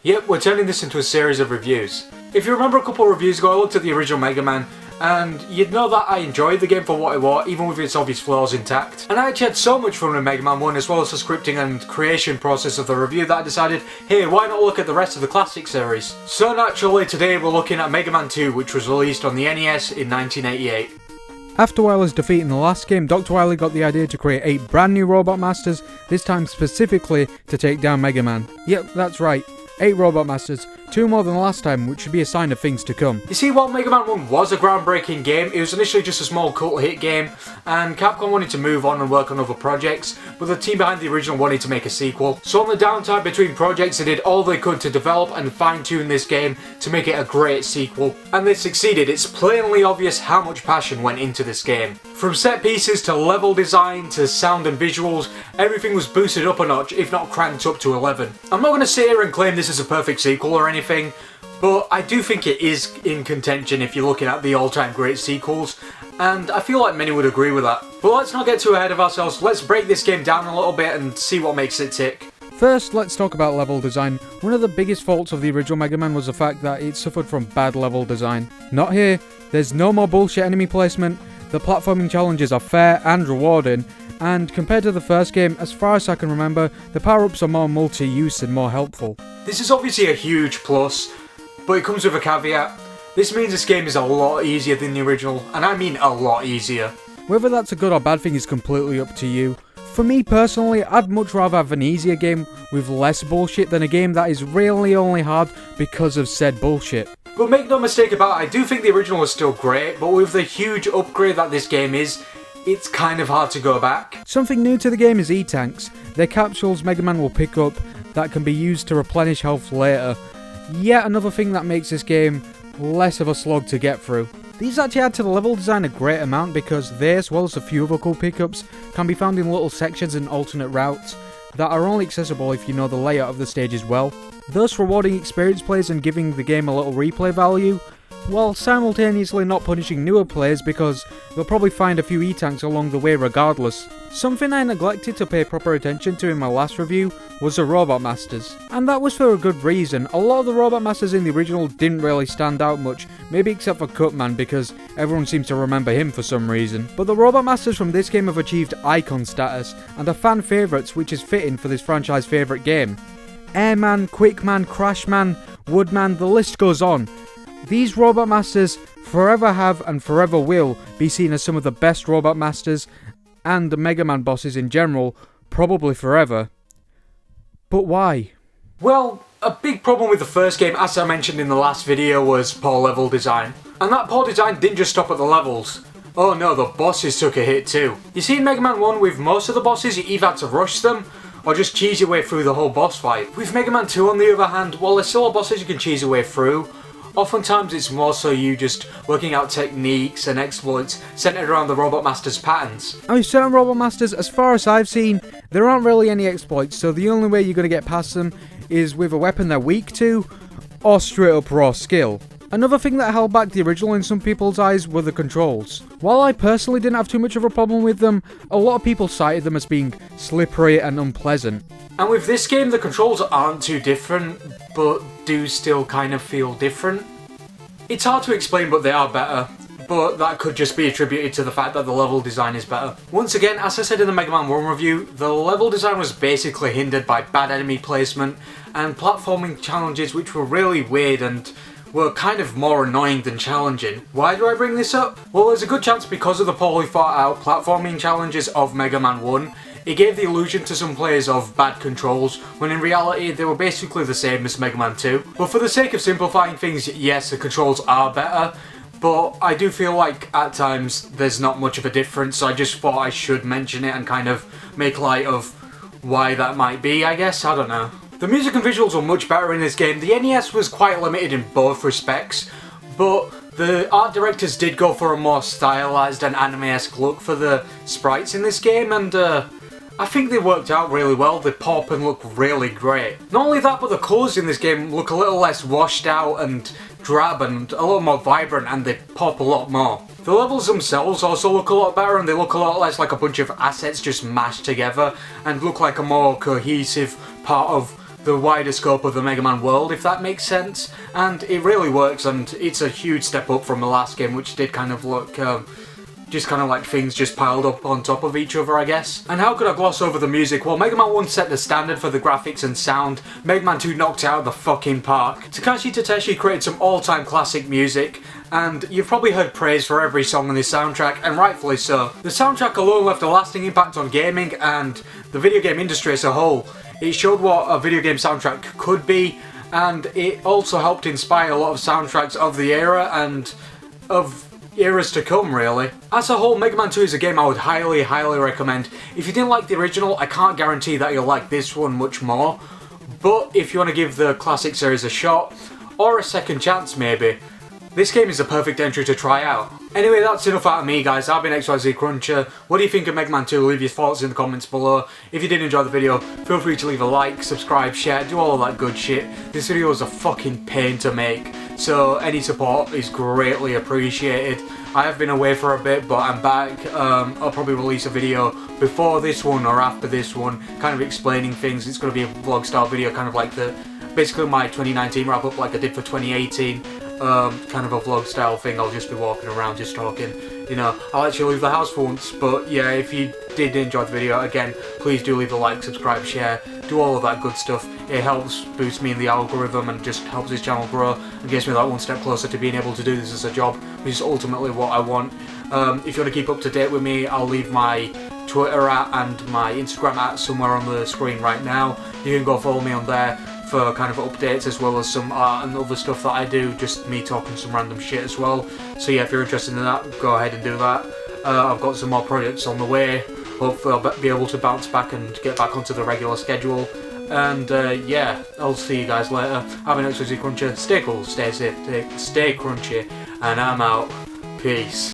Yep, we're turning this into a series of reviews. If you remember a couple of reviews ago, I looked at the original Mega Man, and you'd know that I enjoyed the game for what it was, even with its obvious flaws intact. And I actually had so much fun with Mega Man 1, as well as the scripting and creation process of the review, that I decided, hey, why not look at the rest of the classic series? So naturally, today we're looking at Mega Man 2, which was released on the NES in 1988. After Wily's defeat in the last game, Dr. Wily got the idea to create 8 brand new Robot Masters, this time specifically to take down Mega Man. Yep, that's right. 8 Robot Masters, 2 more than last time, which should be a sign of things to come. You see, while Mega Man 1 was a groundbreaking game, it was initially just a small cult hit game, and Capcom wanted to move on and work on other projects, but the team behind the original wanted to make a sequel. So on the downtime between projects, they did all they could to develop and fine-tune this game to make it a great sequel. And they succeeded. It's plainly obvious how much passion went into this game. From set pieces to level design to sound and visuals, everything was boosted up a notch, if not cranked up to 11. I'm not going to sit here and claim this is a perfect sequel or anything, but I do think it is in contention if you're looking at the all-time great sequels, and I feel like many would agree with that. But let's not get too ahead of ourselves, let's break this game down a little bit and see what makes it tick. First, let's talk about level design. One of the biggest faults of the original Mega Man was the fact that it suffered from bad level design. Not here, there's no more bullshit enemy placement, the platforming challenges are fair and rewarding, and compared to the first game, as far as I can remember, the power-ups are more multi-use and more helpful. This is obviously a huge plus, but it comes with a caveat. This means this game is a lot easier than the original, and I mean a lot easier. Whether that's a good or bad thing is completely up to you. For me personally, I'd much rather have an easier game with less bullshit than a game that is really only hard because of said bullshit. But make no mistake about it, I do think the original is still great, but with the huge upgrade that this game is, it's kind of hard to go back. Something new to the game is E-Tanks. They're capsules Mega Man will pick up that can be used to replenish health later. Yet another thing that makes this game less of a slog to get through. These actually add to the level design a great amount because they, as well as a few other cool pickups, can be found in little sections and alternate routes that are only accessible if you know the layout of the stages well, thus rewarding experienced players and giving the game a little replay value, while simultaneously not punishing newer players because they'll probably find a few E-Tanks along the way regardless. Something I neglected to pay proper attention to in my last review was the Robot Masters, and that was for a good reason. A lot of the Robot Masters in the original didn't really stand out much, maybe except for Cutman because everyone seems to remember him for some reason. But the Robot Masters from this game have achieved icon status and are fan favourites, which is fitting for this franchise favourite game. Airman, Quickman, Crashman, Woodman, the list goes on. These Robot Masters forever have and forever will be seen as some of the best Robot Masters and the Mega Man bosses in general, probably forever. But why? Well, a big problem with the first game, as I mentioned in the last video, was poor level design. And that poor design didn't just stop at the levels. Oh no, the bosses took a hit too. You see in Mega Man 1, with most of the bosses, you either had to rush them, or just cheese your way through the whole boss fight. With Mega Man 2 on the other hand, while there's still bosses you can cheese your way through, oftentimes it's more so you just working out techniques and exploits centered around the Robot Master's patterns. I mean, certain Robot Masters, as far as I've seen, there aren't really any exploits, so the only way you're going to get past them is with a weapon they're weak to, or straight up raw skill. Another thing that held back the original in some people's eyes were the controls. While I personally didn't have too much of a problem with them, a lot of people cited them as being slippery and unpleasant. And with this game, the controls aren't too different, but do still kind of feel different. It's hard to explain, but they are better. But that could just be attributed to the fact that the level design is better. Once again, as I said in the Mega Man 1 review, the level design was basically hindered by bad enemy placement and platforming challenges which were really weird and were kind of more annoying than challenging. Why do I bring this up? Well, there's a good chance because of the poorly thought out platforming challenges of Mega Man 1, it gave the illusion to some players of bad controls, when in reality they were basically the same as Mega Man 2. But for the sake of simplifying things, yes, the controls are better, but I do feel like at times there's not much of a difference, so I just thought I should mention it and kind of make light of why that might be, I guess, I don't know. The music and visuals were much better in this game. The NES was quite limited in both respects, but the art directors did go for a more stylized and anime-esque look for the sprites in this game, and I think they worked out really well. They pop and look really great. Not only that, but the colours in this game look a little less washed out and drab and a lot more vibrant, and they pop a lot more. The levels themselves also look a lot better, and they look a lot less like a bunch of assets just mashed together and look like a more cohesive part of the wider scope of the Mega Man world, if that makes sense. And it really works, and it's a huge step up from the last game, which did kind of look just kind of like things just piled up on top of each other, I guess. And how could I gloss over the music? Well, Mega Man 1 set the standard for the graphics and sound. Mega Man 2 knocked it out of the fucking park. Takashi Takeshi created some all-time classic music, and you've probably heard praise for every song on this soundtrack, and rightfully so. The soundtrack alone left a lasting impact on gaming and the video game industry as a whole. It showed what a video game soundtrack could be, and it also helped inspire a lot of soundtracks of the era and of eras to come, really. As a whole, Mega Man 2 is a game I would highly recommend. If you didn't like the original, I can't guarantee that you'll like this one much more, but if you want to give the classic series a shot, or a second chance maybe, this game is a perfect entry to try out. Anyway, that's enough out of me, guys. I've been XYZCruncher. What do you think of Mega Man 2? Leave your thoughts in the comments below. If you did enjoy the video, feel free to leave a like, subscribe, share, do all of that good shit. This video was a fucking pain to make, so any support is greatly appreciated. I have been away for a bit, but I'm back. I'll probably release a video before this one or after this one, kind of explaining things. It's going to be a vlog style video, kind of like basically my 2019 wrap up like I did for 2018. Kind of a vlog style thing. I'll just be walking around just talking, you know. I'll actually leave the house for once, but yeah, if you did enjoy the video, again, please do leave a like, subscribe, share, do all of that good stuff. It helps boost me in the algorithm and just helps this channel grow and gets me that one step closer to being able to do this as a job, which is ultimately what I want. If you want to keep up to date with me, I'll leave my Twitter and my Instagram somewhere on the screen right now. You can go follow me on there for kind of updates, as well as some art and other stuff that I do, just me talking some random shit as well. So yeah, if you're interested in that, go ahead and do that. I've got some more projects on the way. Hopefully I'll be able to bounce back and get back onto the regular schedule. And yeah, I'll see you guys later. I've been XYZCruncher. Stay cool, stay safe, stay crunchy, and I'm out. Peace.